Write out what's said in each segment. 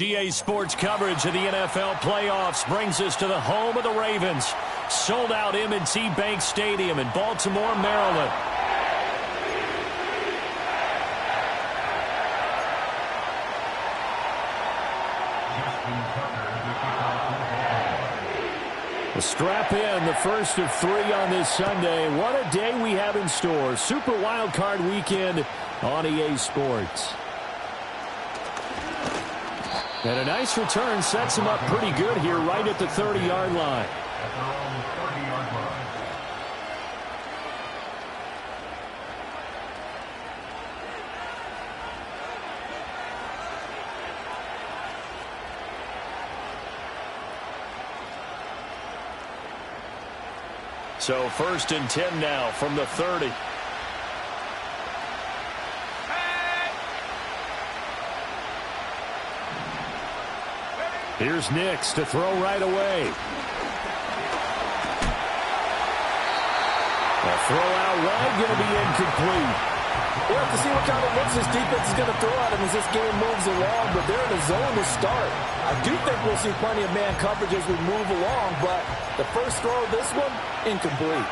EA Sports coverage of the NFL playoffs brings us to the home of the Ravens. Sold out M&T Bank Stadium in Baltimore, Maryland. Strap in, the first of 3 on this Sunday. What a day we have in store. Super Wild Card Weekend on EA Sports. And a nice return sets him up pretty good here right at the 30-yard line. So 1st and 10 now from the 30. Here's Nix to throw right away. A throw out wide, going to be incomplete. We'll have to see what kind of looks this defense is going to throw at him as this game moves along, but they're in a zone to start. I do think we'll see plenty of man coverage as we move along, but the first throw of this one, incomplete.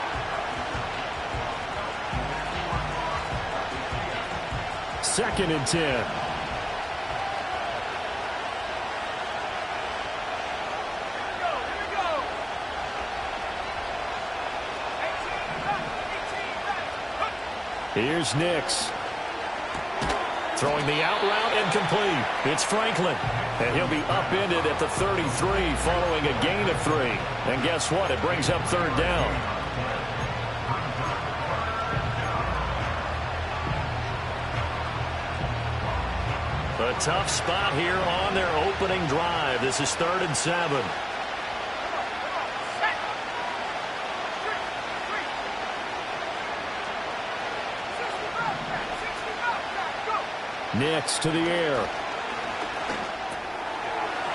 Second and 10. Here's Nix. Throwing the out route, incomplete. It's Franklin. And he'll be upended at the 33 following a gain of 3. And guess what? It brings up 3rd down. A tough spot here on their opening drive. This is 3rd and 7. Nix to the air.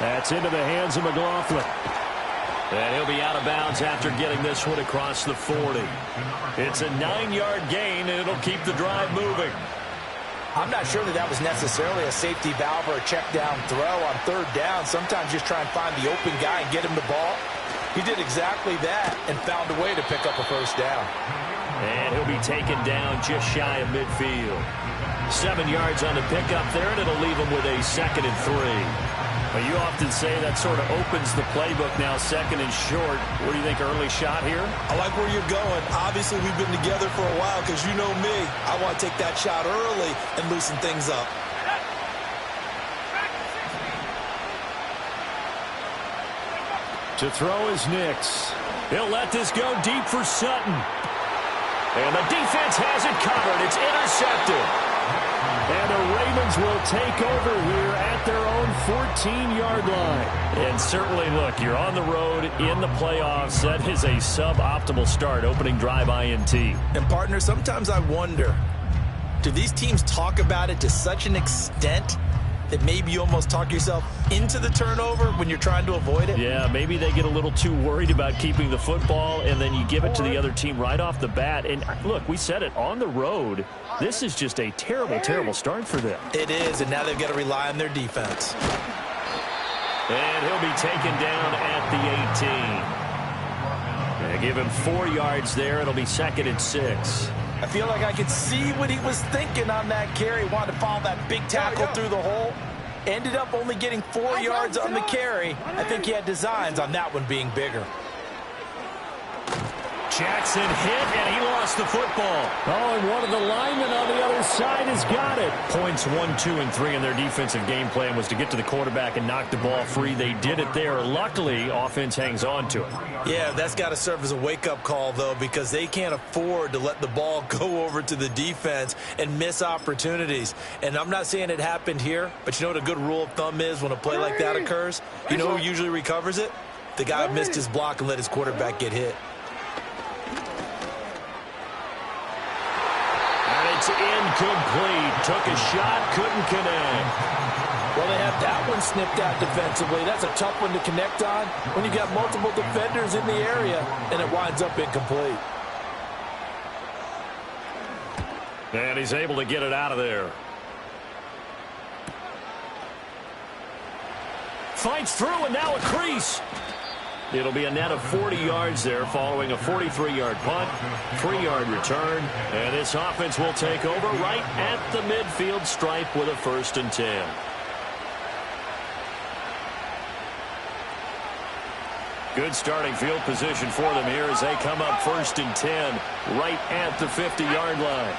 That's into the hands of McLaughlin. And he'll be out of bounds after getting this one across the 40. It's a 9-yard gain, and it'll keep the drive moving. I'm not sure that was necessarily a safety valve or a check down throw on 3rd down. Sometimes just try and find the open guy and get him the ball. He did exactly that and found a way to pick up a 1st down. And he'll be taken down just shy of midfield. 7 yards on the pickup there, and it'll leave him with a 2nd and 3. Well, you often say that sort of opens the playbook now, 2nd and short. What do you think, early shot here? I like where you're going. Obviously, we've been together for a while because you know me. I want to take that shot early and loosen things up. To throw is Nix. He'll let this go deep for Sutton. And the defense has it covered. It's intercepted. And the Ravens will take over here at their own 14-yard line. And certainly, look, you're on the road in the playoffs. That is a suboptimal start, opening drive INT. And, partner, sometimes I wonder, do these teams talk about it to such an extent that maybe you almost talk yourself into the turnover when you're trying to avoid it? Yeah, maybe they get a little too worried about keeping the football, and then you give it to the other team right off the bat. And, look, we said it, on the road, this is just a terrible, terrible start for them. It is, and now they've got to rely on their defense. And he'll be taken down at the 18. They give him 4 yards there. It'll be 2nd and 6. I feel like I could see what he was thinking on that carry. Wanted to follow that big tackle through the hole. Ended up only getting 4 yards on the carry. I think he had designs on that one being bigger. Jackson hit, and he lost the football. Oh, and one of the linemen on the other side has got it. Points 1, 2, and 3 in their defensive game plan was to get to the quarterback and knock the ball free. They did it there. Luckily, offense hangs on to it. Yeah, that's got to serve as a wake-up call, though, because they can't afford to let the ball go over to the defense and miss opportunities. And I'm not saying it happened here, but you know what a good rule of thumb is when a play like that occurs? You know who usually recovers it? The guy who missed his block and let his quarterback get hit. It's incomplete. Took a shot, couldn't connect. Well, they have that one snipped out defensively. That's a tough one to connect on when you got multiple defenders in the area, and it winds up incomplete. And he's able to get it out of there. Fights through, and now a crease. It'll be a net of 40 yards there following a 43-yard punt, 3-yard return, and this offense will take over right at the midfield stripe with a 1st and 10. Good starting field position for them here as they come up 1st and 10 right at the 50-yard line.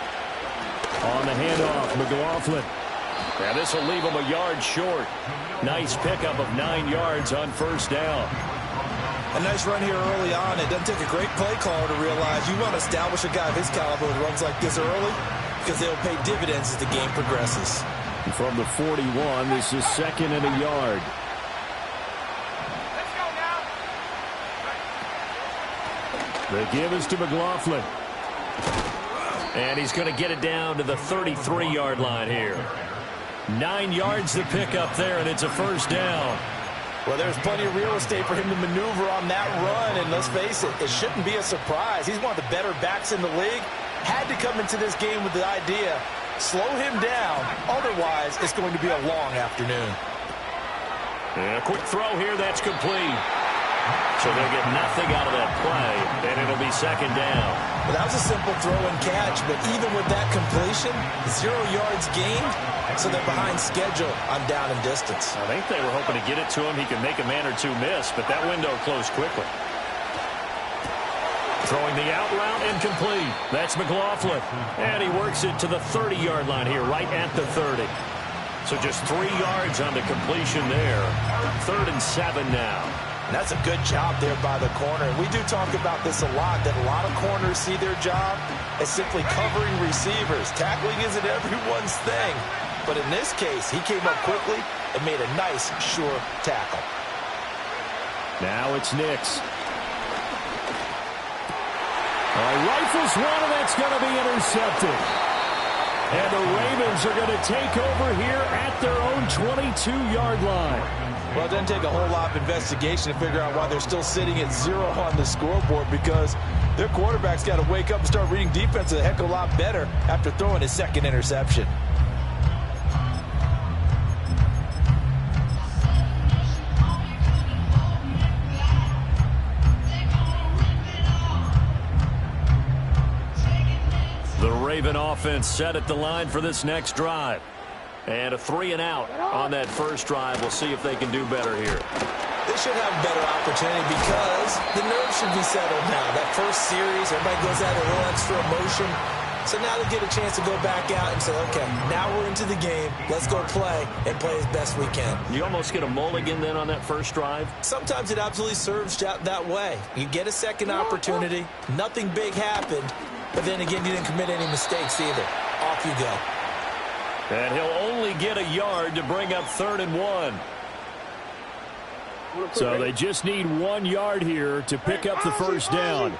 On the handoff, McLaughlin. And this will leave him a yard short. Nice pickup of 9 yards on 1st down. A nice run here early on. It doesn't take a great play caller to realize you want to establish a guy of his caliber with runs like this early because they'll pay dividends as the game progresses. From the 41, this is 2nd and a yard. The give is to McLaughlin. And he's going to get it down to the 33-yard line here. 9 yards to pick up there, and it's a 1st down. Well, there's plenty of real estate for him to maneuver on that run, and let's face it, it shouldn't be a surprise. He's one of the better backs in the league. Had to come into this game with the idea, slow him down, otherwise it's going to be a long afternoon. And a quick throw here, that's complete. So they'll get nothing out of that play, and it'll be 2nd down. Well, that was a simple throw and catch, but even with that completion, 0 yards gained, so they're behind schedule on down and distance. I think they were hoping to get it to him. He could make a man or two miss, but that window closed quickly. Throwing the out route incomplete. That's McLaughlin. And he works it to the 30-yard line here, right at the 30. So just 3 yards on the completion there. 3rd and 7 now. And that's a good job there by the corner. And we do talk about this a lot, that a lot of corners see their job as simply covering receivers. Tackling isn't everyone's thing. But in this case, he came up quickly and made a nice, sure tackle. Now it's Nix. Rifles one, and that's going to be intercepted. And the Ravens are going to take over here at their own 22-yard line. Well, it doesn't take a whole lot of investigation to figure out why they're still sitting at 0 on the scoreboard, because their quarterback's got to wake up and start reading defense a heck of a lot better after throwing his 2nd interception. The Raven offense set at the line for this next drive. And a 3 and out on that first drive. We'll see if they can do better here. They should have a better opportunity because the nerves should be settled now. That first series, everybody goes out a little extra emotion. So now they get a chance to go back out and say, okay, now we're into the game. Let's go play and play as best we can. You almost get a mulligan then on that first drive? Sometimes it absolutely serves that way. You get a second opportunity. Nothing big happened. But then again, you didn't commit any mistakes either. Off you go. And he'll only get a yard to bring up 3rd and 1. So they just need 1 yard here to pick up the first down.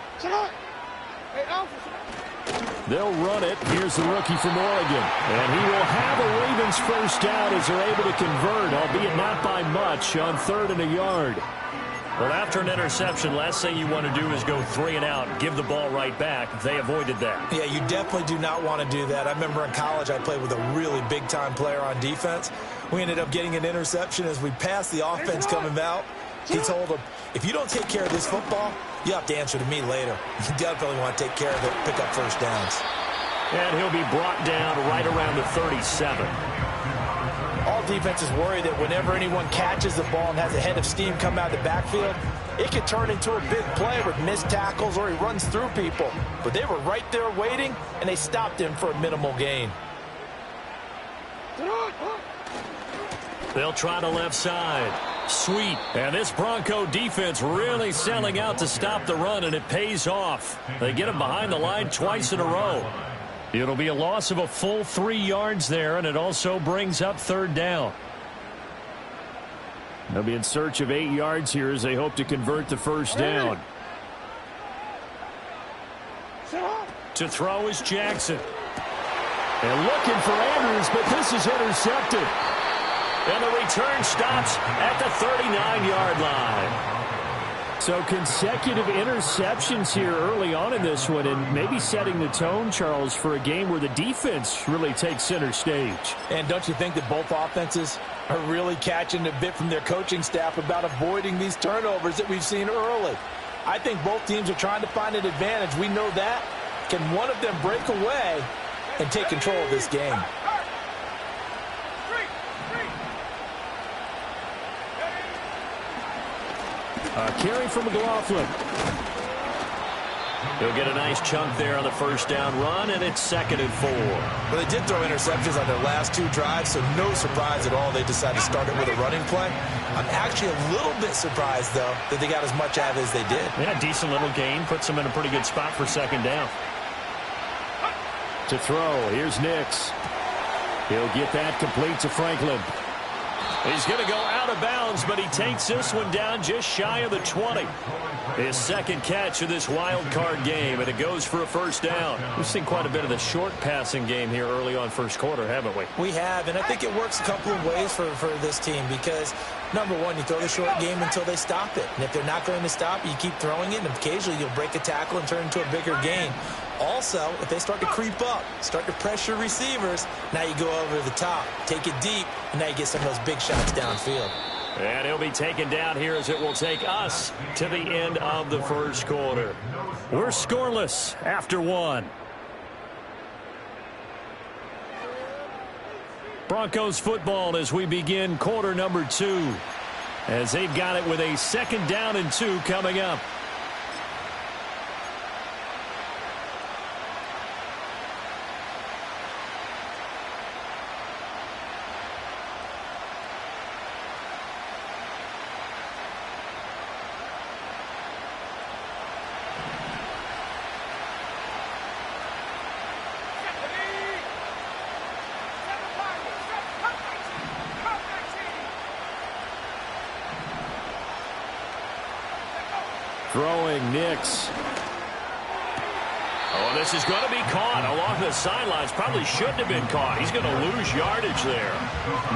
They'll run it. Here's the rookie from Oregon. And he will have a Ravens first down as they're able to convert, albeit not by much, on 3rd and a yard. Well, after an interception, last thing you want to do is go 3 and out, give the ball right back. They avoided that. Yeah, you definitely do not want to do that. I remember in college I played with a really big-time player on defense. We ended up getting an interception as we passed the offense coming out. He told him, if you don't take care of this football, you have to answer to me later. You definitely want to take care of it, pick up first downs. And he'll be brought down right around the 37. All defenses worry that whenever anyone catches the ball and has a head of steam come out of the backfield, it could turn into a big play with missed tackles or he runs through people. But they were right there waiting, and they stopped him for a minimal gain. They'll try the left side. Sweet. And this Bronco defense really selling out to stop the run, and it pays off. They get him behind the line twice in a row. It'll be a loss of a full 3 yards there, and it also brings up 3rd down. They'll be in search of 8 yards here as they hope to convert the first down. To throw is Jackson. And looking for Andrews, but this is intercepted. And the return stops at the 39-yard line. So consecutive interceptions here early on in this one, and maybe setting the tone, Charles, for a game where the defense really takes center stage. And don't you think that both offenses are really catching a bit from their coaching staff about avoiding these turnovers that we've seen early? I think both teams are trying to find an advantage. We know that. Can one of them break away and take control of this game? Carry from McLaughlin. He'll get a nice chunk there on the first down run, and it's 2nd and 4. Well, they did throw interceptions on their last 2 drives, so no surprise at all they decided to start it with a running play. I'm actually a little bit surprised, though, that they got as much out as they did. Yeah, decent little gain. Puts them in a pretty good spot for 2nd down. To throw, here's Nix. He'll get that complete to Franklin. He's going to go out of bounds, but he takes this one down just shy of the 20. His 2nd catch of this wild card game, and it goes for a first down. We've seen quite a bit of the short passing game here early on first quarter, haven't we? We have, and I think it works a couple of ways for this team because, number one, you throw the short game until they stop it. And if they're not going to stop, you keep throwing it, and occasionally you'll break a tackle and turn into a bigger gain. Also, if they start to creep up, start to pressure receivers, now you go over the top, take it deep, and now you get some of those big shots downfield. And he'll be taken down here as it will take us to the end of the first quarter. We're scoreless after 1. Broncos football as we begin quarter number 2. As they've got it with a 2nd down and 2 coming up. Throwing Nix. Oh, this is going to be caught along the sidelines. Probably shouldn't have been caught. He's going to lose yardage there.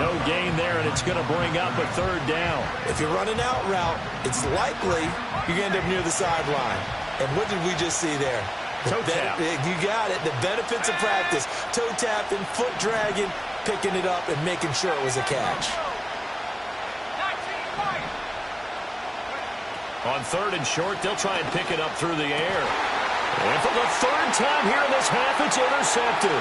No gain there, and it's going to bring up a 3rd down. If you're running out route, it's likely you're going to end up near the sideline. And what did we just see there? Toe tap. You got it. The benefits of practice. Toe tapping, foot dragging, picking it up, and making sure it was a catch. On 3rd and short, they'll try and pick it up through the air. And for the 3rd time here in this half, it's intercepted.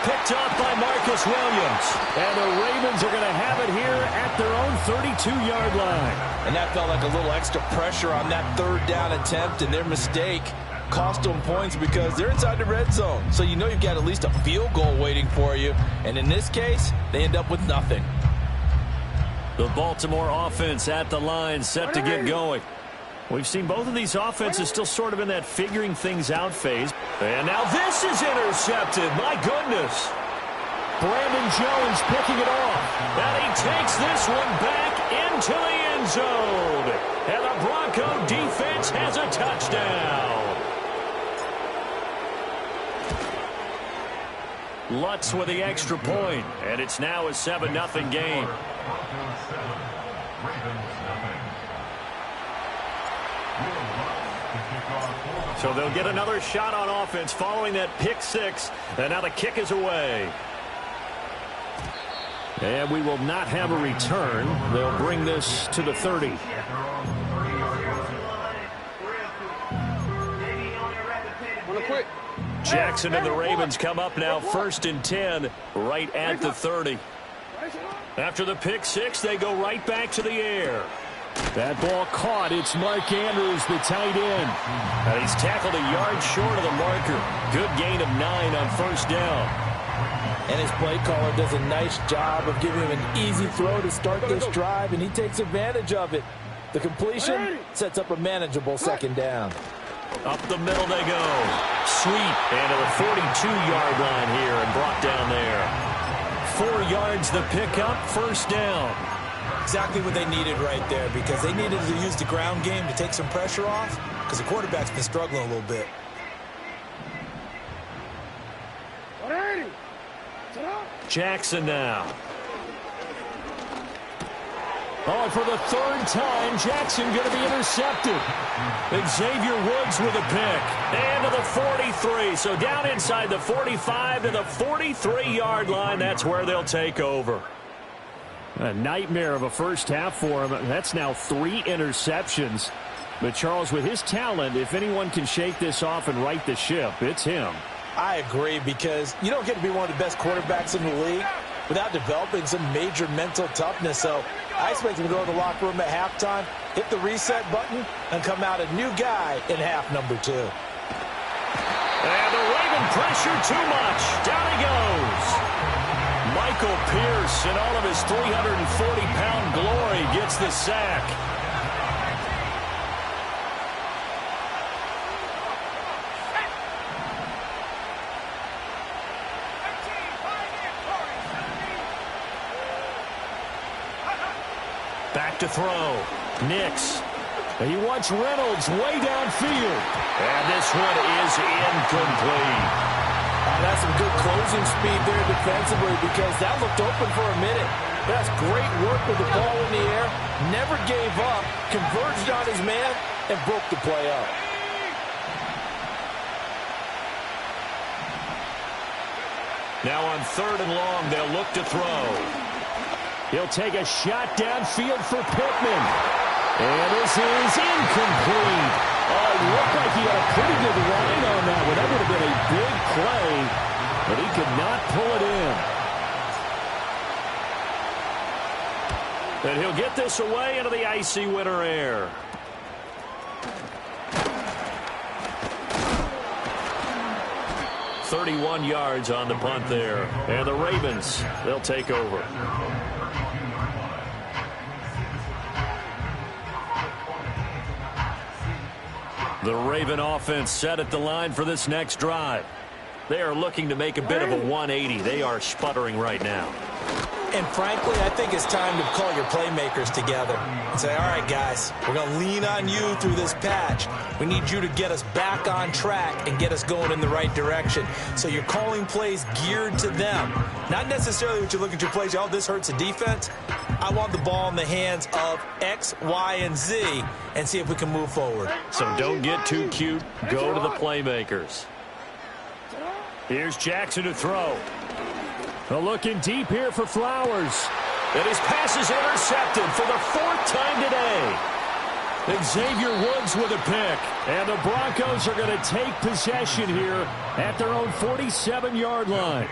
Picked up by Marcus Williams. And the Ravens are going to have it here at their own 32-yard line. And that felt like a little extra pressure on that 3rd down attempt, and their mistake cost them points because they're inside the red zone. So you know you've got at least a field goal waiting for you. And in this case, they end up with nothing. The Baltimore offense at the line, set to get going. We've seen both of these offenses still sort of in that figuring things out phase. And now this is intercepted. My goodness. Brandon Jones picking it off. And he takes this one back into the end zone. And the Bronco defense has a touchdown. Lutz with the extra point. And it's now a 7-0 game. So they'll get another shot on offense following that pick 6. And now the kick is away. And we will not have a return. They'll bring this to the 30. Jackson and the Ravens come up now 1st and 10 right at the 30. After the pick 6, they go right back to the air. That ball caught. It's Mark Andrews, the tight end. And he's tackled a yard short of the marker. Good gain of 9 on 1st down. And his play caller does a nice job of giving him an easy throw to start this drive, and he takes advantage of it. The completion sets up a manageable 2nd down. Up the middle they go. Sweep. And to the 42-yard line here and brought down there. 4 yards the pickup, 1st down. Exactly what they needed right there because they needed to use the ground game to take some pressure off because the quarterback's been struggling a little bit. Jackson now. Oh, and for the third time, Jackson going to be intercepted. Xavier Woods with a pick. And to the 43. So down inside the 45 to the 43-yard line. That's where they'll take over. A nightmare of a first half for him. That's now 3 interceptions. But, Charles, with his talent, if anyone can shake this off and right the ship, it's him. I agree, because you don't get to be one of the best quarterbacks in the league without developing some major mental toughness. So I expect him to go to the locker room at halftime, hit the reset button, and come out a new guy in half number 2. And the Raven pressure too much. Down he goes. Michael Pierce, in all of his 340-pound glory, gets the sack. Back to throw. Nix. He wants Reynolds way downfield. And this one is incomplete. That's some good closing speed there defensively, because that looked open for a minute. That's great work with the ball in the air. Never gave up. Converged on his man and broke the play up. Now on 3rd and long, they'll look to throw. He'll take a shot downfield for Pittman. And this is incomplete. Oh, it looked like he had a pretty good line on that one. That would have been a big play, but he could not pull it in. And he'll get this away into the icy winter air. "31 yards on the punt there. And the Ravens, they'll take over. The Raven offense set at the line for this next drive. They are looking to make a bit of a 180. They are sputtering right now. And frankly, I think it's time to call your playmakers together and say, all right, guys, we're going to lean on you through this patch. We need you to get us back on track and get us going in the right direction. So you're calling plays geared to them. Not necessarily what you look at your plays, oh, this hurts the defense. I want the ball in the hands of X, Y, and Z and see if we can move forward. So don't get too cute. Go to the playmakers. Here's Jackson to throw. Looking deep here for Flowers. And his pass is intercepted for the 4th time today. Xavier Woods with a pick. And the Broncos are going to take possession here at their own 47-yard line.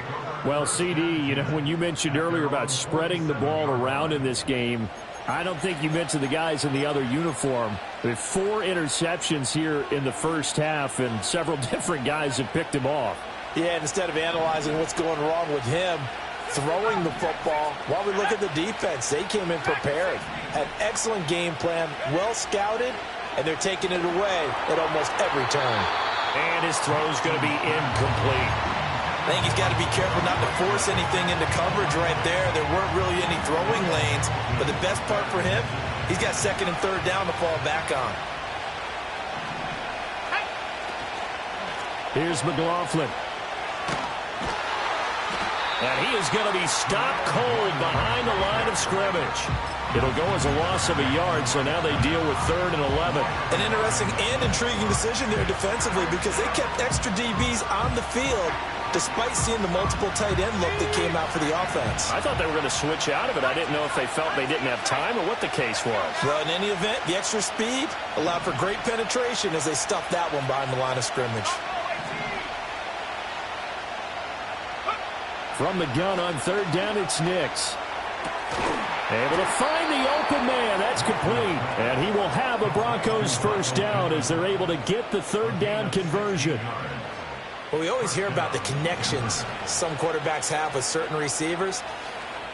Well, CD, you know, when you mentioned earlier about spreading the ball around in this game, I don't think you mentioned the guys in the other uniform. With 4 interceptions here in the first half, and several different guys have picked him off. Yeah, and instead of analyzing what's going wrong with him throwing the football, while we look at the defense, they came in prepared. Had excellent game plan, well scouted, and they're taking it away at almost every turn. And his throw's going to be incomplete. I think he's got to be careful not to force anything into coverage right there. There weren't really any throwing lanes, but the best part for him, he's got 2nd and 3rd down to fall back on. Here's McLaughlin. And he is going to be stopped cold behind the line of scrimmage. It'll go as a loss of a yard, so now they deal with 3rd and 11. An interesting and intriguing decision there defensively, because they kept extra DBs on the field despite seeing the multiple tight end look that came out for the offense. I thought they were going to switch out of it. I didn't know if they felt they didn't have time or what the case was. Well, in any event, the extra speed allowed for great penetration as they stuffed that one behind the line of scrimmage. From the gun on 3rd down, it's Nix. Able to find the open man. That's complete. And he will have a Broncos first down as they're able to get the 3rd down conversion. Well, we always hear about the connections some quarterbacks have with certain receivers.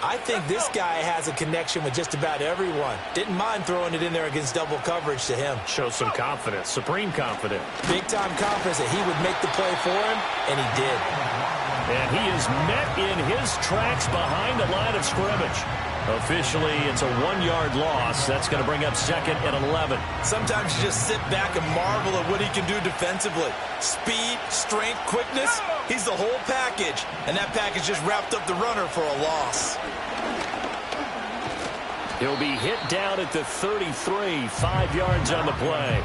I think this guy has a connection with just about everyone. Didn't mind throwing it in there against double coverage to him. Shows some confidence, supreme confidence. Big-time confidence that he would make the play for him, and he did. And he is met in his tracks behind the line of scrimmage. Officially, it's a 1-yard loss. That's going to bring up 2nd and 11. Sometimes you just sit back and marvel at what he can do defensively. Speed, strength, quickness, he's the whole package. And that package just wrapped up the runner for a loss. He'll be hit down at the 33, 5 yards on the play.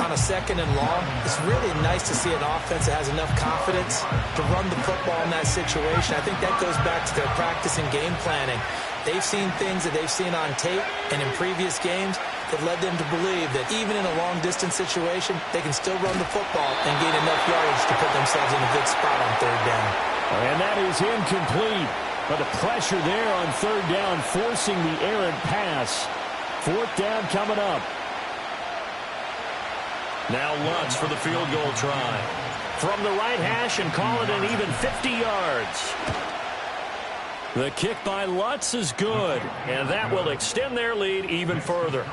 On a 2nd and long, it's really nice to see an offense that has enough confidence to run the football in that situation. I think that goes back to their practice and game planning. They've seen things that they've seen on tape and in previous games that led them to believe that even in a long-distance situation, they can still run the football and gain enough yardage to put themselves in a good spot on 3rd down. And that is incomplete. But the pressure there on 3rd down, forcing the errant pass. 4th down coming up. Now Lutz for the field goal try. From the right hash and call it an even 50 yards. The kick by Lutz is good, and that will extend their lead even further.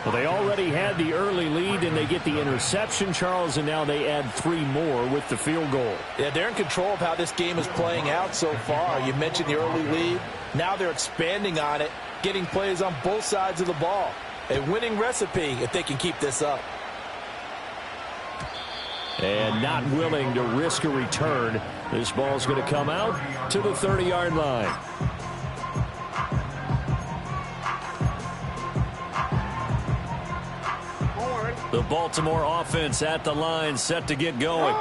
Well, they already had the early lead, and they get the interception, Charles, and now they add 3 more with the field goal. Yeah, they're in control of how this game is playing out so far. You mentioned the early lead. Now they're expanding on it, getting plays on both sides of the ball. A winning recipe if they can keep this up. And not willing to risk a return. This ball's going to come out to the 30-yard line. The Baltimore offense at the line, set to get going.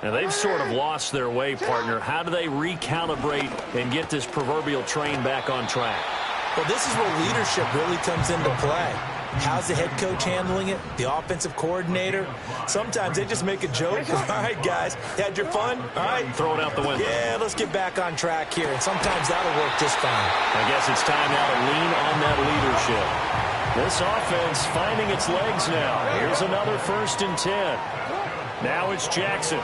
And they've sort of lost their way, partner. How do they recalibrate and get this proverbial train back on track? Well, this is where leadership really comes into play. How's the head coach handling it? The offensive coordinator? Sometimes they just make a joke. All right, guys, had your fun? All right. Throw it out the window. Yeah, let's get back on track here. And sometimes that'll work just fine. I guess it's time now to lean on that leadership. This offense finding its legs now. Here's another 1st and 10. Now it's Jackson.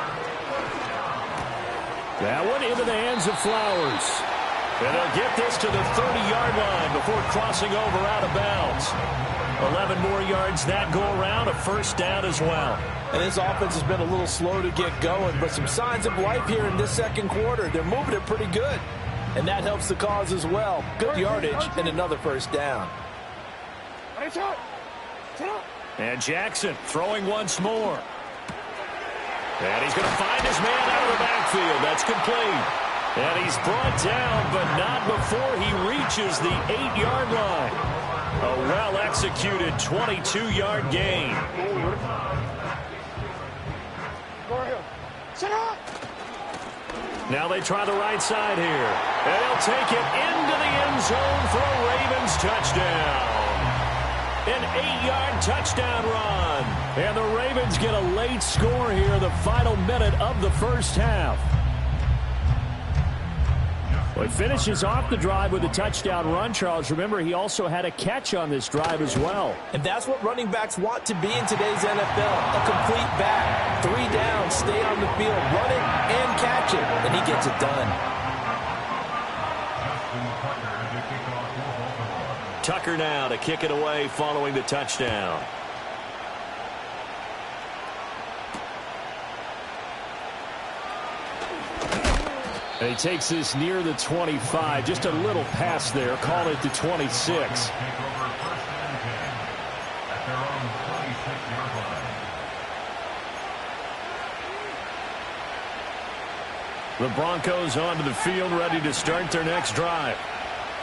That one into the hands of Flowers. And they'll get this to the 30-yard line before crossing over out of bounds. 11 more yards that go around, a 1st down as well. And this offense has been a little slow to get going, but some signs of life here in this 2nd quarter. They're moving it pretty good, and that helps the cause as well. Good yardage and another 1st down. And Jackson throwing once more. And he's going to find his man out of the backfield. That's complete. And he's brought down, but not before he reaches the 8-yard line. A well-executed 22-yard gain. Now they try the right side here. And they'll take it into the end zone for a Ravens touchdown. An 8-yard touchdown run. And the Ravens get a late score here, the final minute of the 1st half. Well, he finishes off the drive with a touchdown run, Charles. Remember, he also had a catch on this drive as well. And that's what running backs want to be in today's NFL. A complete back. 3 down, stay on the field, run it and catch it. And he gets it done. Tucker now to kick it away following the touchdown. And he takes this near the 25. Just a little pass there. Call it the 26. The Broncos onto the field, ready to start their next drive.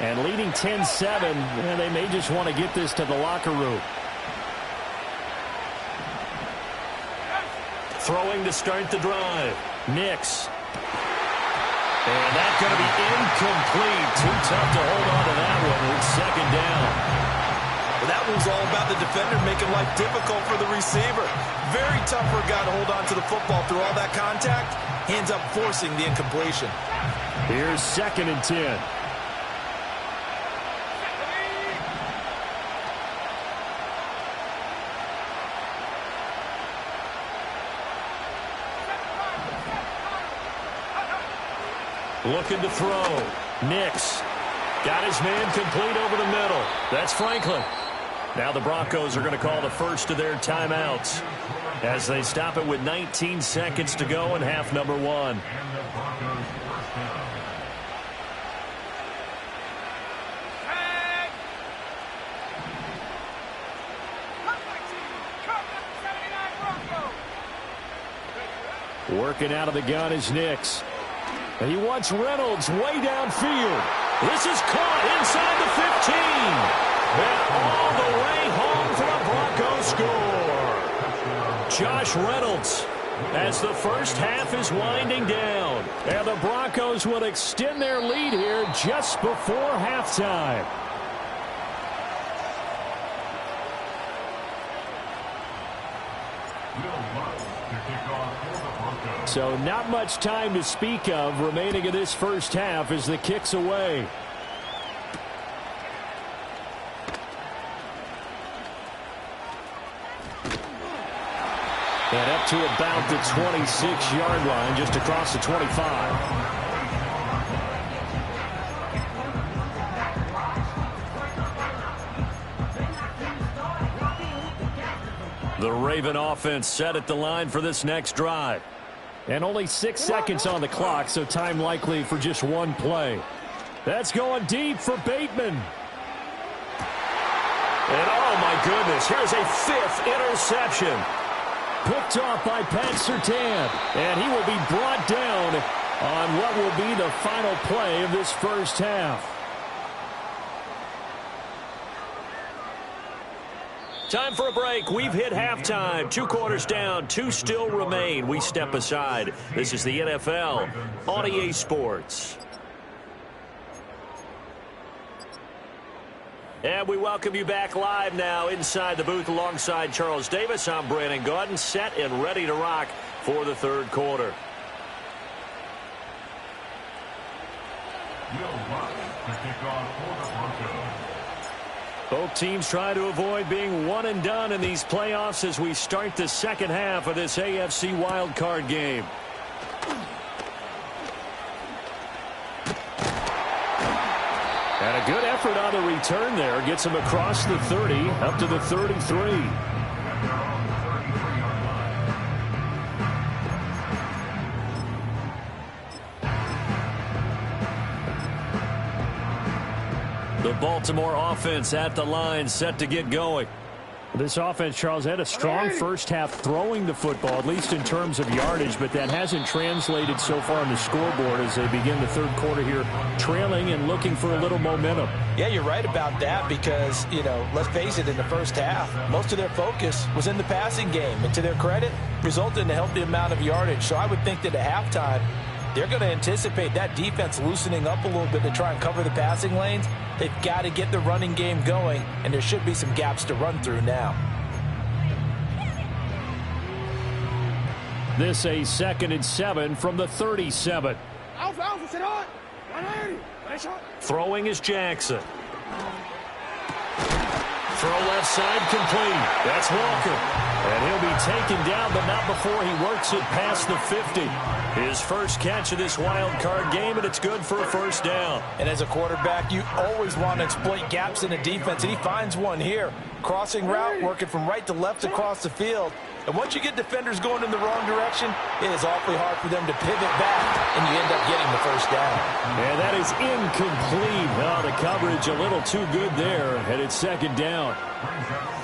And leading 10-7, and they may just want to get this to the locker room. Throwing to start the drive. Nix. And that's going to be incomplete. Too tough to hold on to that one with 2nd down. Well, that one's all about the defender making life difficult for the receiver. Very tough for a guy to hold on to the football through all that contact. Hands up forcing the incompletion. Here's 2nd and 10. Looking to throw. Nix. Got his man complete over the middle. That's Franklin. Now the Broncos are going to call the first of their timeouts as they stop it with 19 seconds to go in half number 1. Working out of the gun is Nix. And he wants Reynolds way downfield. This is caught inside the 15. And all the way home for a Broncos score. Josh Reynolds, as the first half is winding down. And the Broncos will extend their lead here just before halftime. So not much time to speak of remaining in this first half as the kick's away. And up to about the 26-yard line, just across the 25. The Raven offense set at the line for this next drive. And only 6 seconds on the clock, so time likely for just one play. That's going deep for Bateman. And oh my goodness, here's a 5th interception. Picked off by Pat Surtain. And he will be brought down on what will be the final play of this first half. Time for a break. We've hit halftime. 2 quarters down. 2 still remain. We step aside. This is the NFL on EA Sports. And we welcome you back live now inside the booth alongside Charles Davis. I'm Brandon Gaudin, set and ready to rock for the third quarter. Both teams try to avoid being one and done in these playoffs as we start the second half of this AFC wildcard game. And a good effort on the return there. Gets him across the 30, up to the 33. The Baltimore offense at the line, set to get going. This offense, Charles, had a strong first half throwing the football, at least in terms of yardage, but that hasn't translated so far on the scoreboard as they begin the third quarter here, trailing and looking for a little momentum. Yeah, you're right about that because, let's face it, in the first half, most of their focus was in the passing game. And to their credit, resulted in a healthy amount of yardage. So I would think that at halftime, they're going to anticipate that defense loosening up a little bit to try and cover the passing lanes. They've got to get the running game going, and there should be some gaps to run through now. This a 2nd and 7 from the 37. Throwing is Jackson. Throw left side complete. That's Walker. And he'll be taken down, but not before he works it past the 50. His first catch of this wild card game, and it's good for a first down. And as a quarterback, you always want to exploit gaps in the defense, and he finds one here. Crossing route, working from right to left across the field. And once you get defenders going in the wrong direction, it is awfully hard for them to pivot back, and you end up getting the first down. And that is incomplete. Oh, the coverage a little too good there, and it's 2nd down.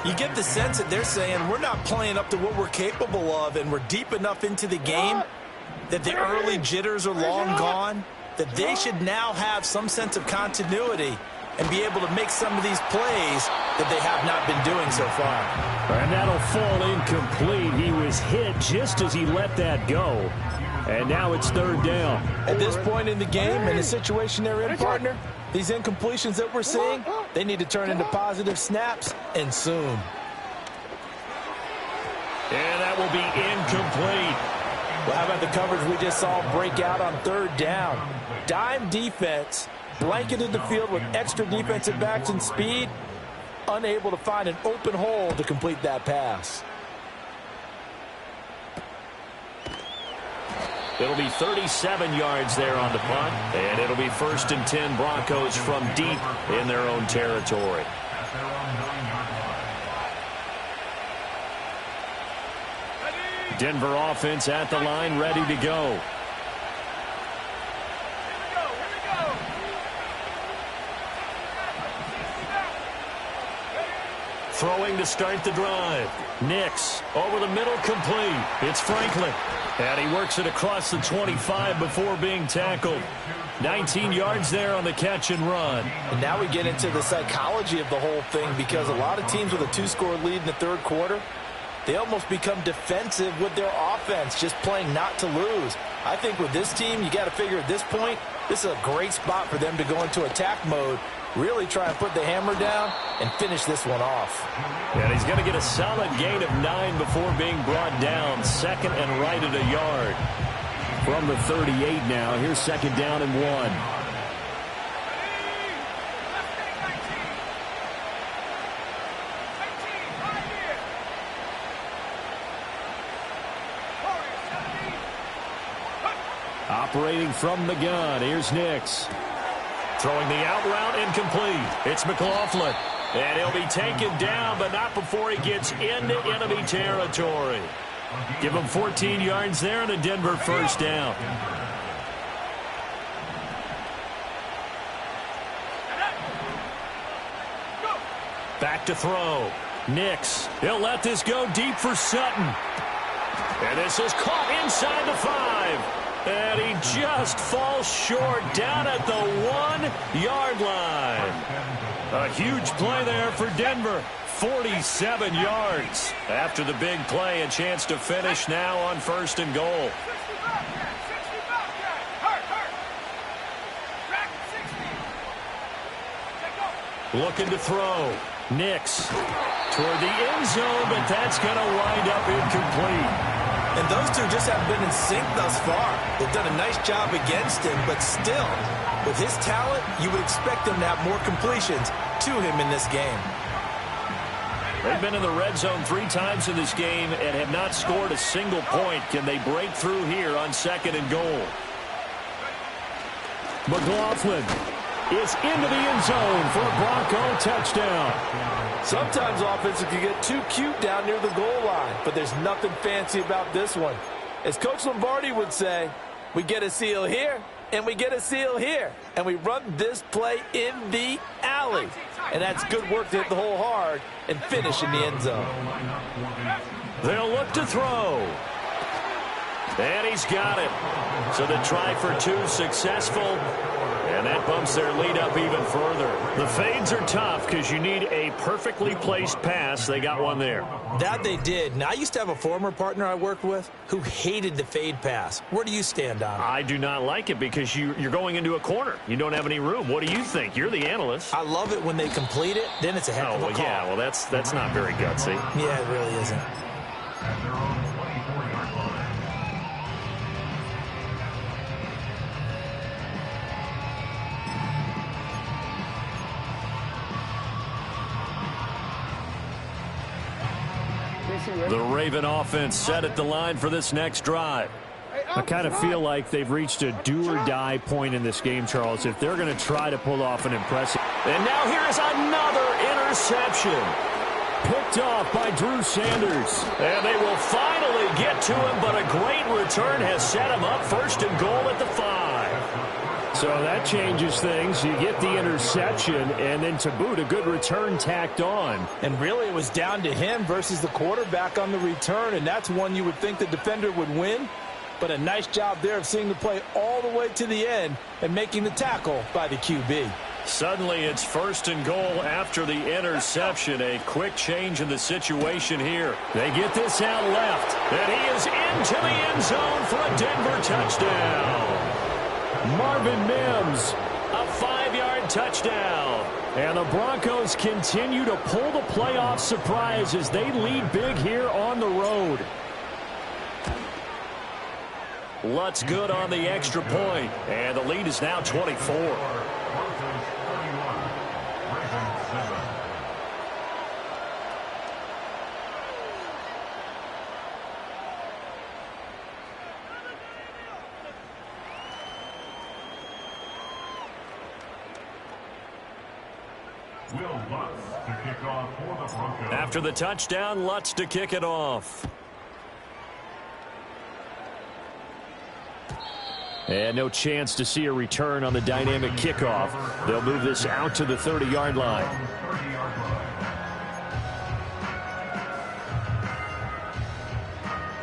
You get the sense that they're saying we're not playing up to what we're capable of, and we're deep enough into the game that the early jitters are long gone, that they should now have some sense of continuity and be able to make some of these plays that they have not been doing so far. And that'll fall incomplete. He was hit just as he let that go. And now it's 3rd down. At this point in the game, in the situation they're in, partner, these incompletions that we're seeing, they need to turn into positive snaps, and soon. And that will be incomplete. Well, how about the coverage we just saw break out on 3rd down? Dime defense, blanketed the field with extra defensive backs and speed, unable to find an open hole to complete that pass. It'll be 37 yards there on the punt, and it'll be 1st and 10 Broncos from deep in their own territory. Denver offense at the line, ready to go. Throwing to start the drive. Nix over the middle, complete. It's Franklin. And he works it across the 25 before being tackled. 19 yards there on the catch and run. And now we get into the psychology of the whole thing, because a lot of teams with a 2-score lead in the third quarter, they almost become defensive with their offense, just playing not to lose. I think with this team, you got to figure at this point, this is a great spot for them to go into attack mode, really try and put the hammer down and finish this one off. And he's going to get a solid gain of 9 before being brought down. Second and right at a yard. From the 38 now, here's second down and 1. Operating from the gun, here's Nix. Throwing the out route, incomplete. It's McLaughlin. And he'll be taken down, but not before he gets into enemy territory. Give him 14 yards there and a Denver first down. Back to throw. Nix. He'll let this go deep for Sutton. And this is caught inside the 5. And he just falls short down at the 1-yard line. A huge play there for Denver. 47 yards. After the big play, a chance to finish now on first and goal. Looking to throw. Nix toward the end zone, but that's going to wind up incomplete. And those two just haven't been in sync thus far. They've done a nice job against him, but still, with his talent, you would expect him to have more completions to him in this game. They've been in the red zone 3 times in this game and have not scored a single point. Can they break through here on second and goal? McLaughlin is into the end zone for a Bronco touchdown. Sometimes offenses can get too cute down near the goal line, but there's nothing fancy about this one. As Coach Lombardi would say, we get a seal here, and we get a seal here, and we run this play in the alley. And that's good work to hit the hole hard and finish in the end zone. They'll look to throw. And he's got it. So the try for 2 successful. And that bumps their lead up even further. The fades are tough because you need a perfectly placed pass. They got one there. That they did. Now, I used to have a former partner I worked with who hated the fade pass. Where do you stand on it? I do not like it because you're going into a corner. You don't have any room. What do you think? You're the analyst. I love it when they complete it. Then it's a heck of a call. Yeah, well, that's not very gutsy. Yeah, it really isn't. The Raven offense set at the line for this next drive. I kind of feel like they've reached a do-or-die point in this game, Charles, if they're going to try to pull off an impressive. And now here is another interception. Picked off by Drew Sanders. And they will finally get to him, but a great return has set him up first and goal at the 5. So that changes things. You get the interception, and then to boot, a good return tacked on. And really, it was down to him versus the quarterback on the return, and that's one you would think the defender would win. But a nice job there of seeing the play all the way to the end and making the tackle by the QB. Suddenly, it's first and goal after the interception. A quick change in the situation here. They get this out left, and he is into the end zone for a Denver touchdown. Marvin Mims, a 5-yard touchdown. And the Broncos continue to pull the playoff surprise as they lead big here on the road. Lutz good on the extra point, and the lead is now 24. After the touchdown, Lutz to kick it off. And no chance to see a return on the dynamic kickoff. They'll move this out to the 30-yard line.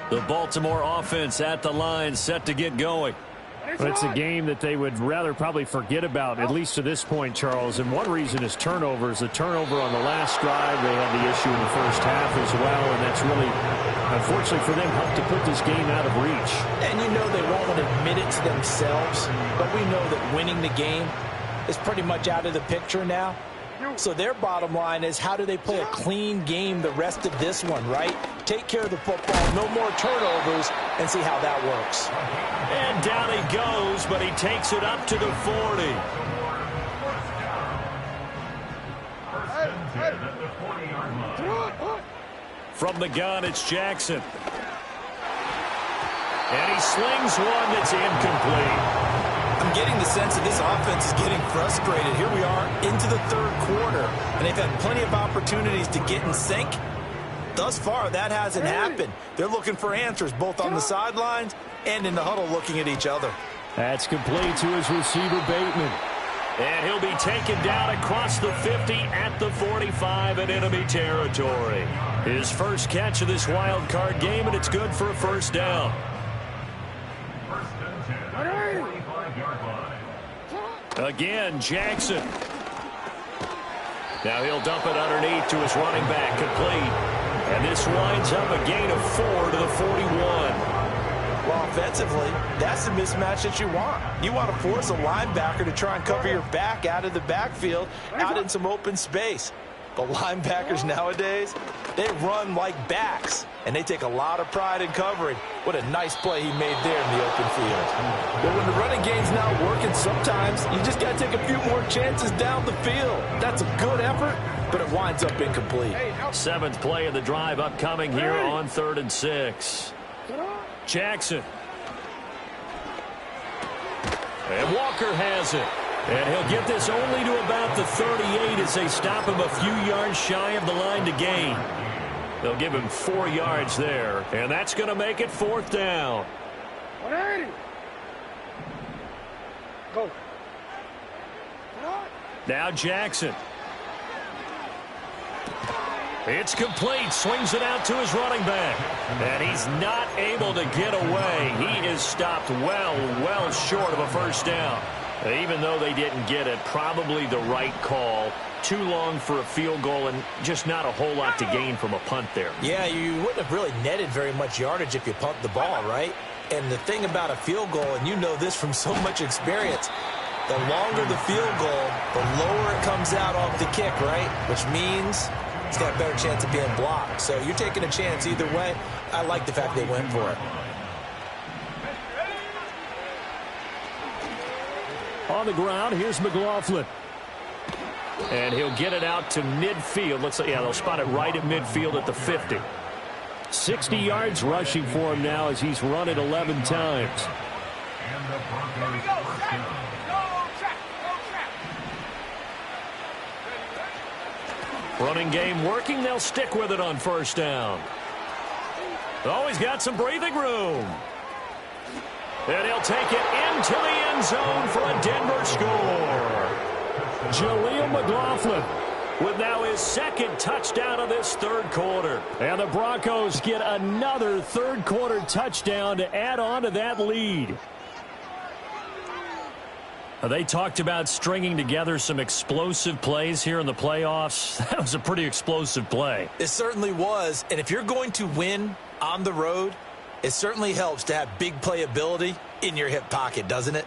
The Baltimore offense at the line, set to get going. But it's a game that they would rather probably forget about, at least to this point, Charles. And one reason is turnovers. The turnover on the last drive, they had the issue in the first half as well. And that's really, unfortunately for them, helped to put this game out of reach. And you know they won't admit it to themselves, but we know that winning the game is pretty much out of the picture now. So their bottom line is, how do they play a clean game the rest of this one, right? Take care of the football, no more turnovers, and see how that works. And down he goes, but he takes it up to the 40. From the gun, it's Jackson. And he slings one that's incomplete. I'm getting the sense that this offense is getting frustrated. Here we are into the third quarter, and they've had plenty of opportunities to get in sync. Thus far, that hasn't happened. They're looking for answers both on the sidelines and in the huddle looking at each other. That's complete to his receiver, Bateman. And he'll be taken down across the 50 at the 45 in enemy territory. His first catch of this wild card game, and it's good for a first down. Again, Jackson. Now he'll dump it underneath to his running back, complete. And this winds up a gain of 4 to the 41. Well, offensively, that's the mismatch that you want. You want to force a linebacker to try and cover your back out of the backfield, out in some open space. But linebackers nowadays, they run like backs, and they take a lot of pride in covering. What a nice play he made there in the open field. But when the running game's not working, sometimes you just got to take a few more chances down the field. That's a good effort, but it winds up incomplete. Seventh play of the drive upcoming here on 3rd and 6. Jackson. And Walker has it. And he'll get this only to about the 38 as they stop him a few yards shy of the line to gain. They'll give him 4 yards there, and that's going to make it 4th down. 180. Go. Now Jackson. It's complete. Swings it out to his running back. And he's not able to get away. He is stopped well short of a first down. Even though they didn't get it, probably the right call. Too long for a field goal and just not a whole lot to gain from a punt there. Yeah, you wouldn't have really netted very much yardage if you pumped the ball, right? And the thing about a field goal, and you know this from so much experience, the longer the field goal, the lower it comes out off the kick, right? Which means it's got a better chance of being blocked. So you're taking a chance either way. I like the fact they went for it. On the ground, here's McLaughlin. And he'll get it out to midfield. Looks like, yeah, they'll spot it right at midfield at the 50. 60 yards rushing for him now as he's run it 11 times. Running game working. They'll stick with it on first down. Oh, he's got some breathing room. And he'll take it into the end zone for a Denver score. Jaleel McLaughlin with now his second touchdown of this third quarter. And the Broncos get another third quarter touchdown to add on to that lead. They talked about stringing together some explosive plays here in the playoffs. That was a pretty explosive play. It certainly was. And if you're going to win on the road, it certainly helps to have big playability in your hip pocket, doesn't it?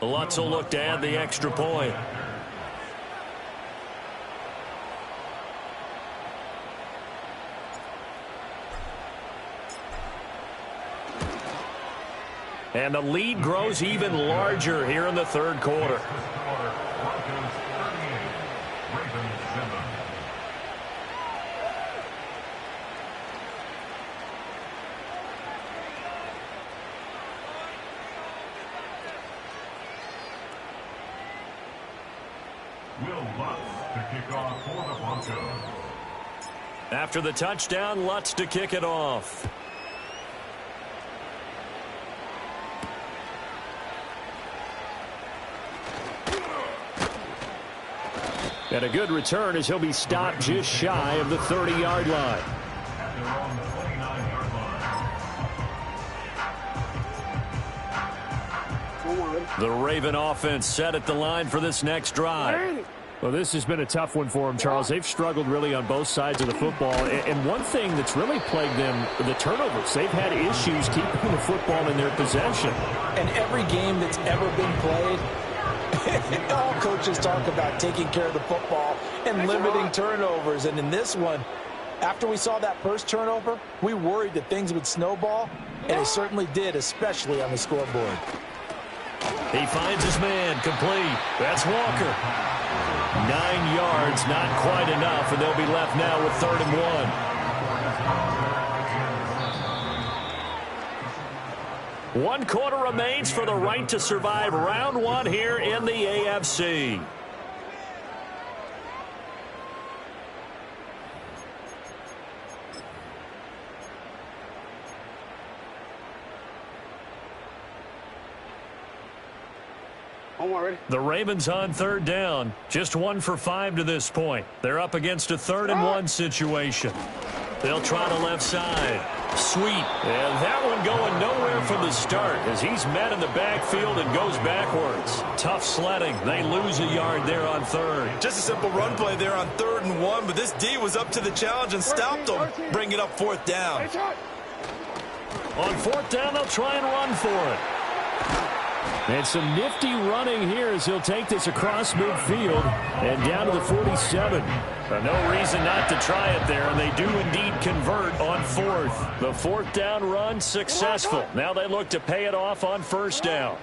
Lutz will look to add the extra point. And the lead grows even larger here in the third quarter. After the touchdown, Lutz to kick it off. And a good return as he'll be stopped just shy of the 30-yard line. The Raven offense set at the line for this next drive. Well, this has been a tough one for them, Charles. They've struggled really on both sides of the football. And one thing that's really plagued them, the turnovers. They've had issues keeping the football in their possession. And every game that's ever been played, all coaches talk about taking care of the football and limiting turnovers. And in this one, after we saw that first turnover, we worried that things would snowball, and it certainly did, especially on the scoreboard. He finds his man, complete. That's Walker. 9 yards, not quite enough, and they'll be left now with 3rd and 1. 1 quarter remains for the right to survive round 1 here in the AFC. The Ravens on 3rd down. Just 1 for 5 to this point. They're up against a 3rd and 1 situation. They'll try the left side. Sweet. And that one going nowhere from the start as he's met in the backfield and goes backwards. Tough sledding. They lose a yard there on 3rd. Just a simple run play there on 3rd and 1, but this D was up to the challenge and stopped them, bringing up 4th down. On 4th down, they'll try and run for it. And some nifty running here as he'll take this across midfield and down to the 47. No reason not to try it there, and they do indeed convert on 4th. The 4th down run successful. Now they look to pay it off on 1st down.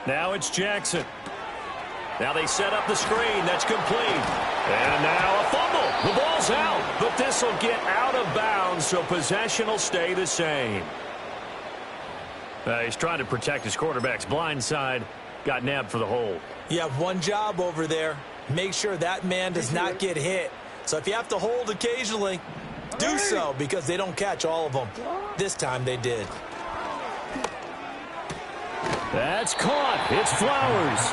Now it's Jackson. Now they set up the screen. That's complete. And now a fumble. The ball's out, but this will get out of bounds, so possession will stay the same. He's trying to protect his quarterback's blind side. Got nabbed for the hold. You have one job over there. Make sure that man does not get hit. So if you have to hold occasionally, do so, because they don't catch all of them. This time they did. That's caught. It's Flowers.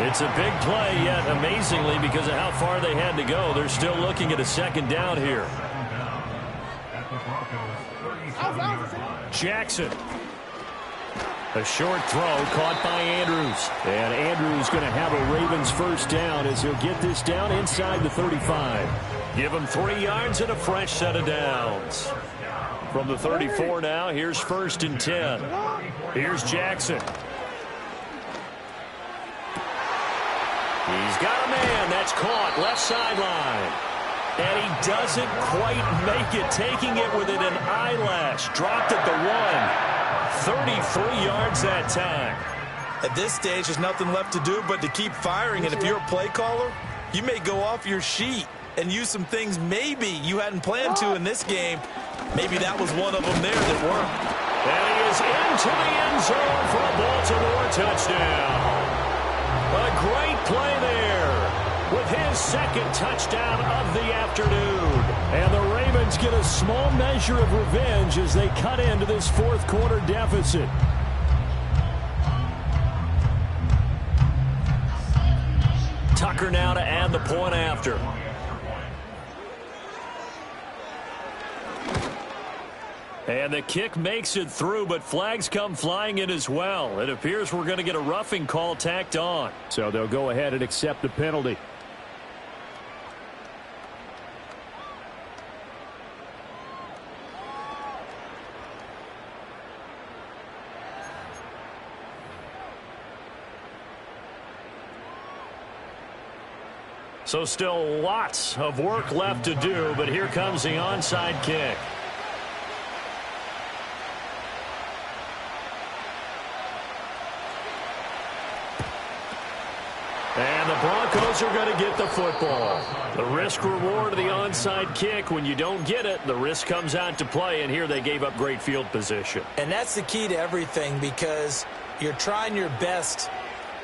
It's a big play, yet amazingly, because of how far they had to go, they're still looking at a 2nd down here. Jackson. A short throw caught by Andrews. And Andrews going to have a Ravens 1st down as he'll get this down inside the 35. Give him 3 yards and a fresh set of downs. From the 34 now, here's 1st and 10. Here's Jackson. He's got a man. That's caught. Left sideline. And he doesn't quite make it, taking it within an eyelash. Dropped at the 1. 33 yards that time. At this stage, there's nothing left to do but to keep firing. And if you're a play caller, you may go off your sheet and use some things maybe you hadn't planned to in this game. Maybe that was one of them there that worked. And he is into the end zone for a Baltimore touchdown. A great play there with his 2nd touchdown of the afternoon. And the Ravens get a small measure of revenge as they cut into this 4th quarter deficit. Tucker now to add the point after. And the kick makes it through, but flags come flying in as well. It appears we're going to get a roughing call tacked on. So they'll go ahead and accept the penalty. So still lots of work left to do, but here comes the onside kick. And the Broncos are going to get the football. The risk-reward of the onside kick, when you don't get it, the risk comes out to play, and here they gave up great field position. And that's the key to everything, because you're trying your best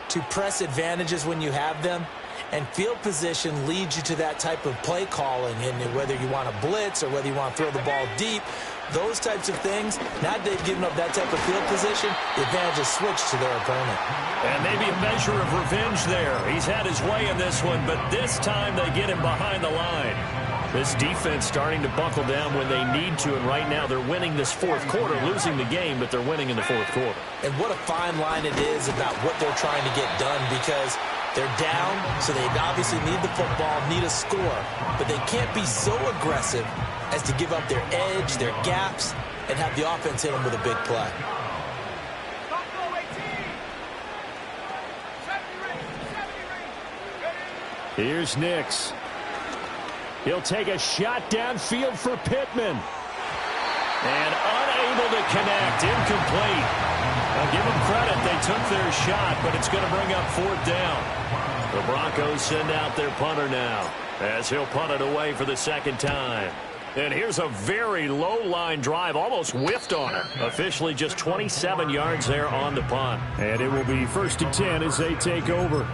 to press advantages when you have them, and field position leads you to that type of play calling, and whether you want to blitz or whether you want to throw the ball deep, those types of things. Now they've given up that type of field position, the advantage is switched to their opponent. And maybe a measure of revenge there. He's had his way in this one, but this time they get him behind the line. This defense starting to buckle down when they need to, and right now they're winning this fourth quarter, losing the game, but they're winning in the fourth quarter. And what a fine line it is about what they're trying to get done, because they're down, so they obviously need the football, need a score, but they can't be so aggressive as to give up their edge, their gaps, and have the offense hit them with a big play. Here's Nix. He'll take a shot downfield for Pittman. And unable to connect, incomplete. Now give them credit, they took their shot, but it's going to bring up fourth down. The Broncos send out their punter now, as he'll punt it away for the second time. And here's a very low-line drive, almost whiffed on it. Officially just 27 yards there on the punt. And it will be 1st and 10 as they take over.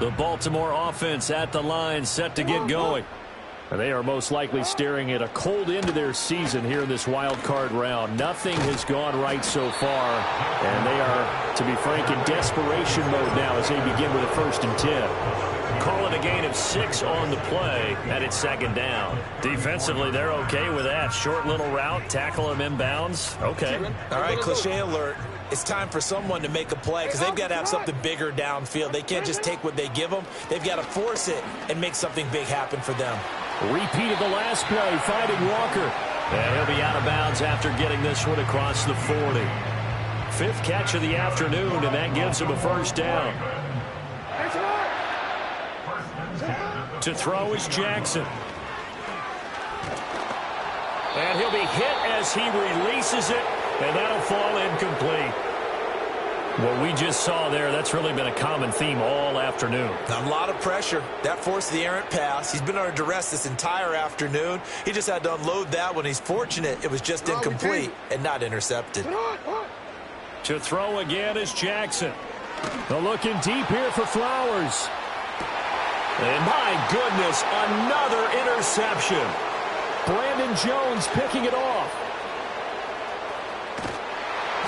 The Baltimore offense at the line, set to get going. And they are most likely staring at a cold end to their season here in this wild card round. Nothing has gone right so far, and they are, to be frank, in desperation mode now as they begin with a 1st and 10. Call it a gain of 6 on the play, and it's second down. Defensively, they're okay with that. Short little route, tackle him inbounds. Okay. All right, cliche alert. It's time for someone to make a play, because they've got to have something bigger downfield. They can't just take what they give them. They've got to force it and make something big happen for them. Repeat of the last play, finding Walker. And he'll be out of bounds after getting this one across the 40. 5th catch of the afternoon, and that gives him a first down. To throw is Jackson. And he'll be hit as he releases it, and that'll fall incomplete. What we just saw there, that's really been a common theme all afternoon. A lot of pressure. That forced the errant pass. He's been under duress this entire afternoon. He just had to unload that one. He's fortunate it was just incomplete and not intercepted. To throw again is Jackson. They're looking deep here for Flowers. And my goodness, another interception. Brandon Jones picking it off.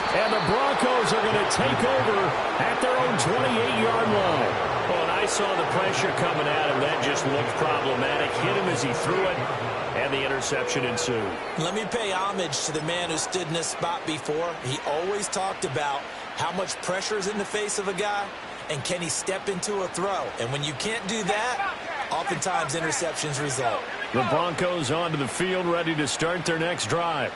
And the Broncos are going to take over at their own 28-yard line. Well, and I saw the pressure coming at him. That just looked problematic. Hit him as he threw it, and the interception ensued. Let me pay homage to the man who stood in this spot before. He always talked about how much pressure is in the face of a guy, and can he step into a throw. And when you can't do that, oftentimes interceptions result. The Broncos onto the field, ready to start their next drive.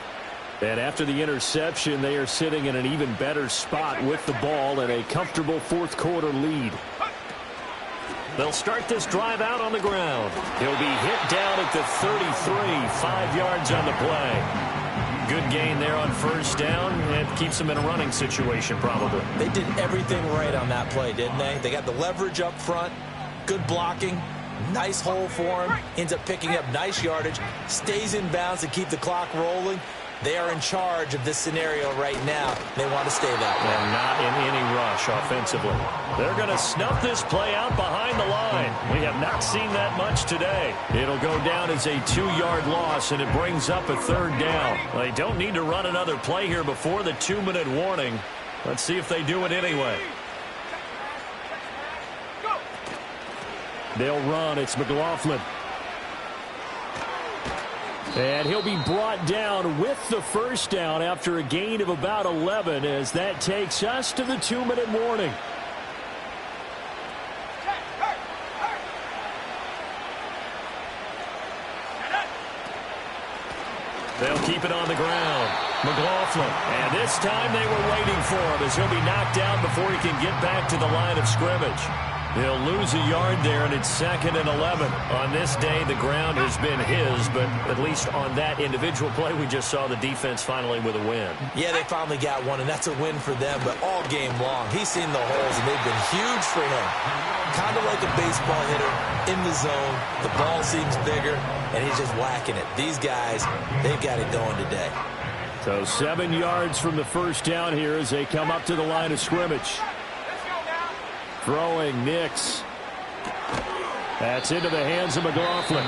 And after the interception, they are sitting in an even better spot with the ball and a comfortable fourth quarter lead. They'll start this drive out on the ground. He'll be hit down at the 33, 5 yards on the play. Good gain there on first down, and keeps them in a running situation probably. They did everything right on that play, didn't they? They got the leverage up front, good blocking, nice hole for him, ends up picking up nice yardage, stays in bounds to keep the clock rolling. They are in charge of this scenario right now. They want to stay that way. And not in any rush offensively. They're going to snuff this play out behind the line. We have not seen that much today. It'll go down as a 2-yard loss, and it brings up a 3rd down. They don't need to run another play here before the 2-minute warning. Let's see if they do it anyway. They'll run. It's McLaughlin. And he'll be brought down with the first down after a gain of about 11, as that takes us to the 2-minute warning. They'll keep it on the ground. McLaughlin. And this time they were waiting for him, as he'll be knocked down before he can get back to the line of scrimmage. They'll lose a yard there, and it's 2nd and 11. On this day, the ground has been his, but at least on that individual play, we just saw the defense finally with a win. Yeah, they finally got one, and that's a win for them, but all game long, he's seen the holes, and they've been huge for him. Kind of like a baseball hitter in the zone. The ball seems bigger, and he's just whacking it. These guys, they've got it going today. So 7 yards from the first down here as they come up to the line of scrimmage. Throwing Nix. That's into the hands of McLaughlin.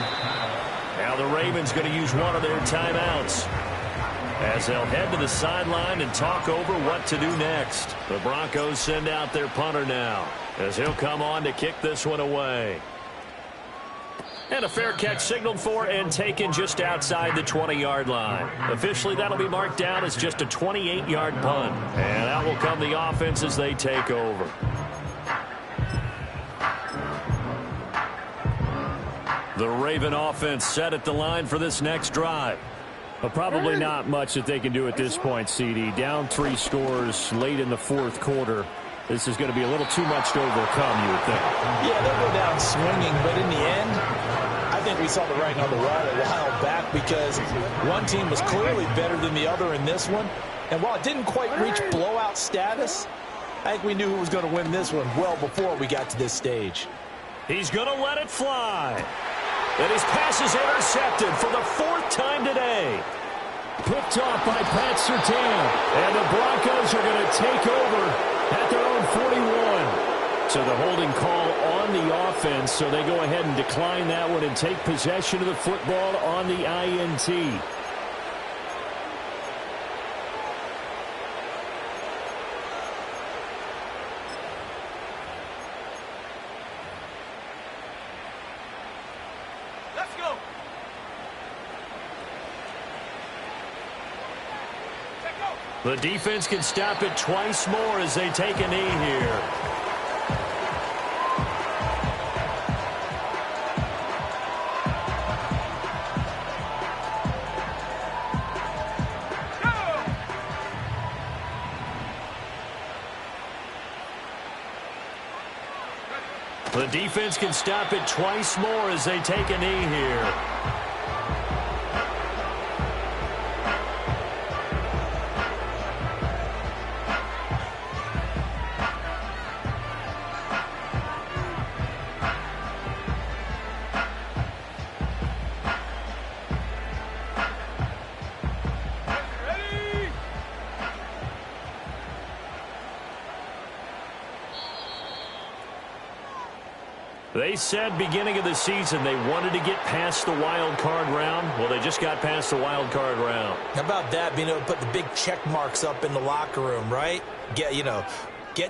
Now the Ravens going to use one of their timeouts, as they'll head to the sideline and talk over what to do next. The Broncos send out their punter now, as he'll come on to kick this one away. And a fair catch signaled for and taken just outside the 20-yard line. Officially, that'll be marked down as just a 28-yard punt. And out will come the offense as they take over. The Raven offense set at the line for this next drive. But probably not much that they can do at this point, CD. Down 3 scores late in the fourth quarter. This is going to be a little too much to overcome, you would think. Yeah, they'll go down swinging, but in the end, I think we saw the writing on the wall a while back because one team was clearly better than the other in this one. And while it didn't quite reach blowout status, I think we knew who was going to win this one well before we got to this stage. He's going to let it fly. And his pass is intercepted for the 4th time today. Picked off by Pat Surtain. And the Broncos are going to take over at their own 41. So the holding call on the offense, so they go ahead and decline that one and take possession of the football on the INT. The defense can stop it twice more as they take a knee here. The defense can stop it twice more as they take a knee here. They said beginning of the season they wanted to get past the wild card round. Well, they just got past the wild card round. How about that, being able to put the big check marks up in the locker room, right? Get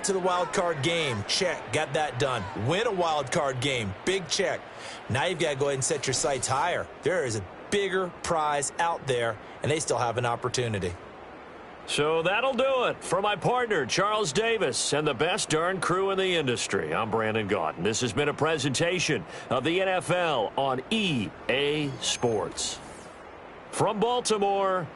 to the wild card game, check, got that done. Win a wild card game, big check. Now you've got to go ahead and set your sights higher. There is a bigger prize out there, and they still have an opportunity. So that'll do it for my partner, Charles Davis, and the best darn crew in the industry. I'm Brandon Gaudin. This has been a presentation of the NFL on EA Sports. From Baltimore,